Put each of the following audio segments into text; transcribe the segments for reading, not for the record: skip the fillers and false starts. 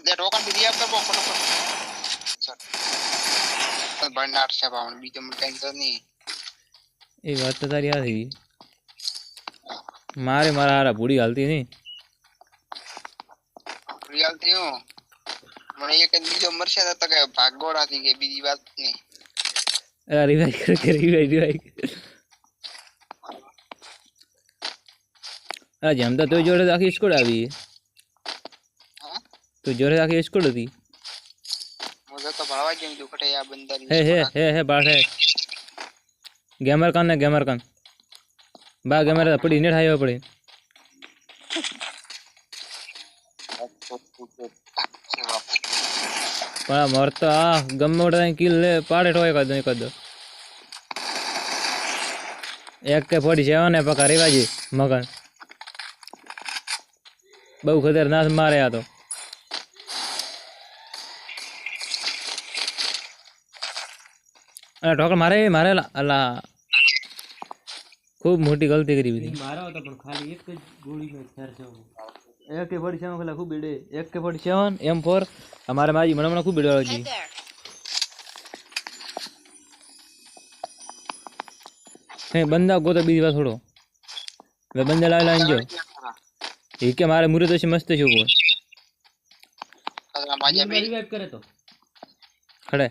दे token भी दिया कर फटाफट बर्नार्ड से पावन बीच में टेंशन नहीं એ વાત તો તારી આ થઈ મારે મારા હારા પૂરી હાલતી નહીં रियलिटी हूं મને એક જ બીજો મરશે તો કે ભાગોડાથી કે બીજી વાત નહીં અરે રિવાઇવ કરે રિવાઇવ આ જેમ તો તું જોડે આખી સ્કોડ આવી તું જોડે આખી સ્કોડ હતી मुझे तो भड़वा जेम दुखटे या बंदर હે બાળ હે ગેમર કાન બા ગેમર પડી ને ઠાયો પડી પણ મરતો આ ગમે ઉડતા કિલ લે પાડે ઠોય કદ એક કે 47 ને પકા રેવાજી મગન બહુ ખતરનાક મારે આ તો અરે ઠોકર મારે અલા ખૂબ મોટી ગલતી કરી દીધી મારો તો પણ ખાલી એક જ ગોળીનો ફેર છે એક કે 47 ખલા ખૂબ બેડે એક કે 47 M4 हमारे माजी મને ખૂબ બેડો જી હે બંદા ગોતો બીજી વાર છોડો વે બંદા લાઈ જો એ કે મારે મુરે તો મસ્ત છે ઉપર माजा भी રિવાઇવ કરે તો ખડે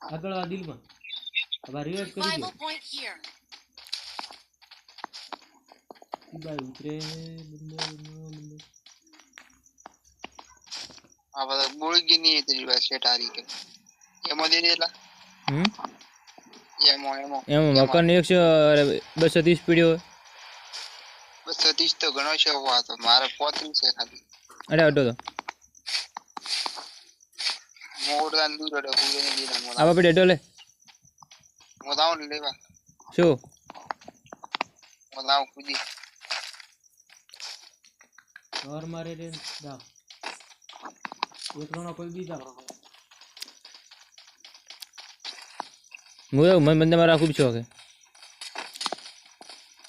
આગળ આ દિલમાં હવે રિવાઇવ કરી દે બાય ઉતરે બંદો अब बोल की नहीं है तेरी बात सेट आ रही है ये मोदी देला ये મકન 230 પીડ્યો बस सतीश तो घणो छे हुआ तो मारे 35 છે ખાલી અરે અડો તો મોડ દાન દૂર અડો પૂરે ને દીના મોડા આ બાપડે અડો લે મોદાવ લેવા શું મોદાવ કુદી ઓર મારે રે દા એકનો કોઈ દીધા મને બંદે મારા ખૂબ શોખ હે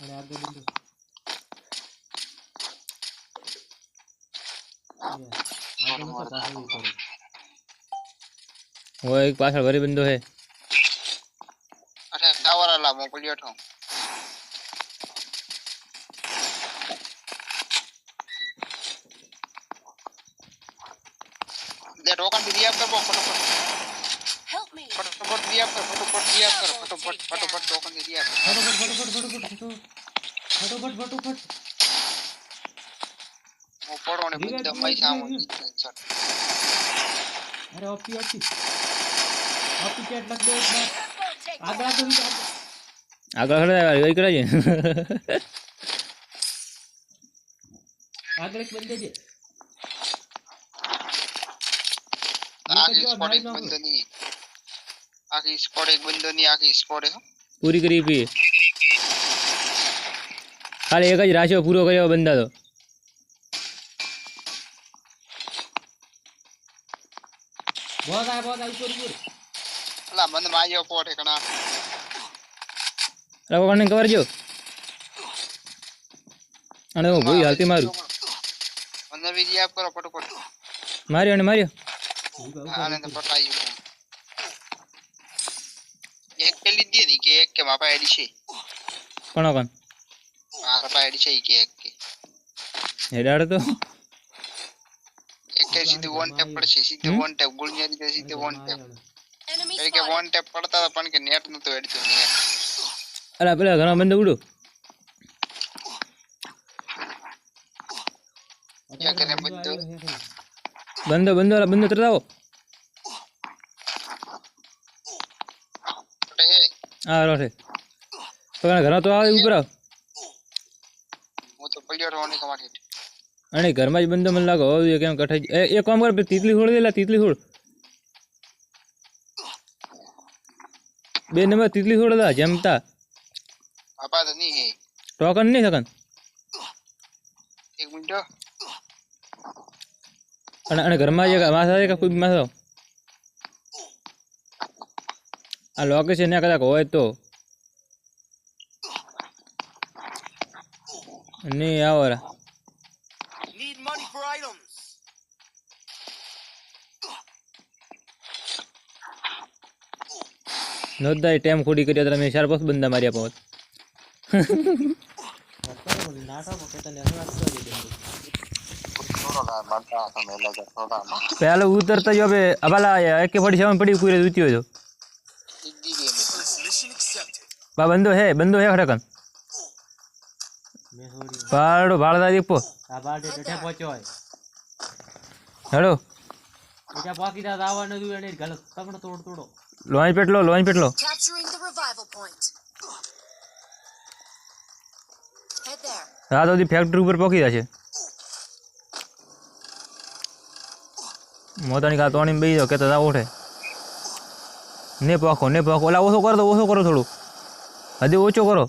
અરે આગળ બંદો वो एक पास भरी बंदो है अरे टावर वाला मोकलियो ठो दे टोकन भी दिया कर फटाफट हेल्प मी फटाफट दिया कर फटाफट टोकन दे दिया फटाफट वो पड़ो ने बुद्ध मई सामो अरे ओपी चैट लग दो आगळ खड़े वही कराजे आगळ एक बंदे जे आगे स्क्वाड एक बंदो नहीं आगे स्क्वाड एक बंदो नहीं आगे स्क्वाड है पूरी करी पी खाली एक ज राशो पूरो કર્યો બંદા તો बहुत आया ऊपर अला बंद मायो पोट है कना अरे वो करने कवर जो अरे वो भाई हालती मारू बंद भी दिया करो फटाफट मारियो आने तो पटाई एक के ली दी नहीं कि एक के मापा आईडी छे कौन मारा पा आईडी छे के एक के हेडाड़ तो एक के सीधे वन टैप पड़ छे सीधे वन टैप गोलियां दी सीधे वन टैप એટલે કે વન ટેપ પડતા હતા પણ કે નેટ નતો એડતો નેટ અલા પેલા ઘણા બંધ ઉડો क्या करे બંધ તરતાવો હા રોઠે તો ઘણા તો આવે ઉપર આવ હું તો પડ્યો રોની કમાટી અને ઘરમાં જ બંધ મને લાગો હવે કેમ કઠાઈ એ કામ કર તીતલી છોડ દેલા તીતલી છોડ બે નંબર તીતલી છોડલા જમતા બાપા તો નહીં હે ટોકન નહીં સકન એક મિનિટ અને ઘરમાં જે માથા કે કોઈ માથા આ લોકેશન ને કદાચ હોય તો નહીં આવરા need money for items નોંધાય ટેમ ખોડી કરી તમે 4-5 બંદા માર્યા પાવત પહેલો ઉતરતા જો હવે અબાલા AK-47 પડી કુરે ઉત્યો જો બા બંદો હે ખડકન પાડો ભાળદા દીપો આ બાડે ડઠે પહોંચ્યો હોય હેડો એટા પાકીદા આવવાનું દુ એને ગલત તકડો તોડો લોઈન પેટલો હા તો ફેક્ટરી ઉપર પહોંચી જશે મોતાની કા તોણી બેહી જાવ કેતા ઓઠે ને પાખો ઓલા ઓછો કરો થોડું હજી ઓછો કરો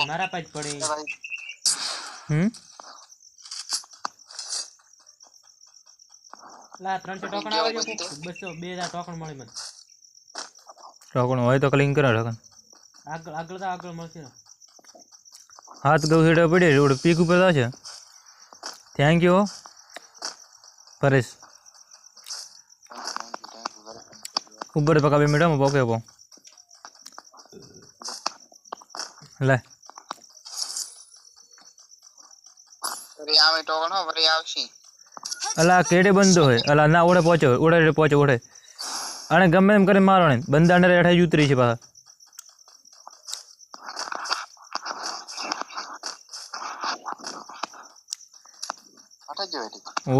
મારા પાજ પડે લા 300 ટોકન આવે છે 200 2000 ટોકન મળી મને ટોકન હોય તો ક્લિંગ કરો ટોકન આગળ મળશે હાથ ગૌ હેડે પડે રોડ પીક ઉપર છે થેન્ક યુ પરેશ ઉપર પકા બે મેડમ પોકે પો લે અરે આમે ટોકન હો વરી આવશી અલા કેડે બંધો હોય અલા ના ઓડે પહોંચો અને ગમે એમ કરીને મારો ને બંદા ને રેઠા ઉતરી છે પાછા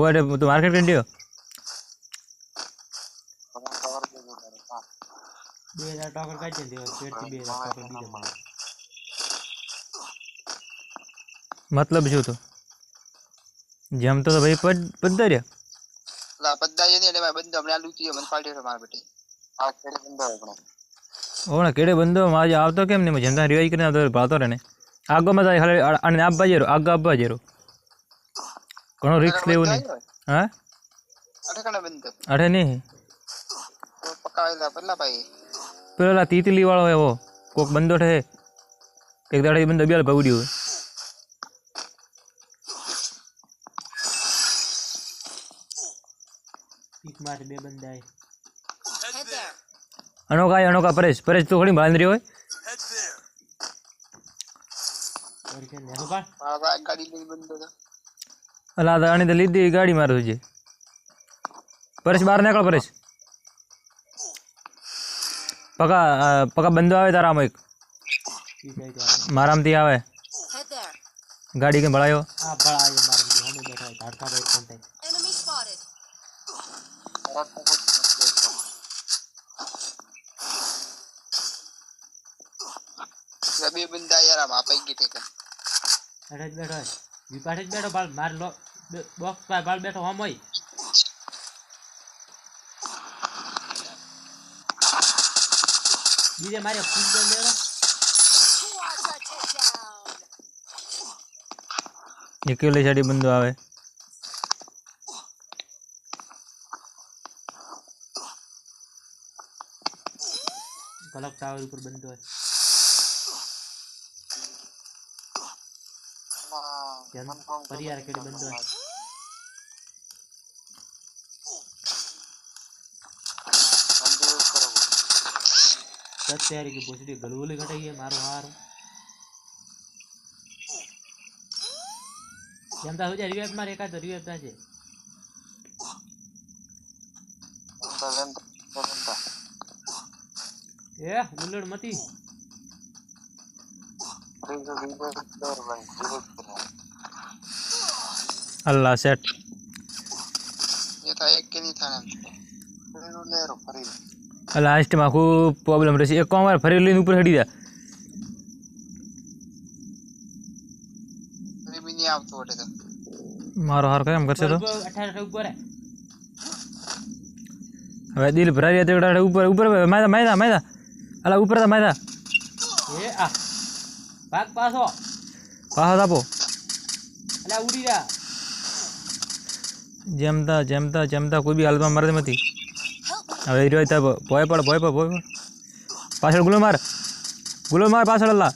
ઓડે તો માર્કેટ કંડિયો 2000 ટોકન કાઢી દેવો પેટથી 2000 ટોકન બીજો મળે મતલબ શું તો જેમ તો ભાઈ પદ્દાર્યા લા પદ્દાર્ય ને એટલે ભાઈ બંદો આપણે આ લૂચી મને પાર્ટી છે મારા બેટી આ કેડે બંદો આપણો ઓણા કેડે બંદો માજે આવતો કેમ ને જેમ તા રિવાઈ કરીને આવતો ભાતો રહે ને આગો માં જાય અને આપવા જેરો ઘણો રિસ્ક લેવું નહીં હા અઠે કણે બંદો અઠે નહીં તો પકાવેલા પલ્લા ભાઈ પેલા તીતલી વાળો એવો કોક બંદો છે એક દાડે બંદો બેલ ભગડ્યો મારે બે બંદા અનોખા પરેશ તો ઘણી બાંધ રહ્યો હોય અલા આની તો લીધી ગાડી મારું છે પરેશ બહાર નીકળો પરેશ પકા બંધો આવે તારા આમ એક મારામથી આવે ગાડી કે ભળાયો બે બંદા યાર આમ આપઈ ગઈ ઠેકા બેઠો બાલ માર લો બોક્સ પર બાલ બેઠો હમ હોય બીજે મારે ફૂટ દે લેરો એકલે છડી બંદો આવે કલક ટાવર ઉપર બંદો હોય परियार केड़ी बंदो है तैयारी की पोछड़ी गलगुली घटाई है मारो हार जनता हो जाए रिवाइव मार एकाद रिवाइव था छे ए उलड़ मती अल्लाह सेट ये था एक के नहीं था ना ले रो फरी लास्ट में खूब प्रॉब्लम रही एक कमर फरी लेने ऊपर हटी जा फरी भी नहीं आवतो वटे तो मारो हार केम करछे तो 18 ऊपर है હવે દિલ ભરાઈ રહ્યા ऊपर मैदा अला ऊपर था मैदा ए आ भाग पासो तापो अला उड़ी जा जमता कोई भी हालत में मरते मती હવે રહ્યો था भोय पड़ पाछळ गुलो मार पाछळ अल्लाह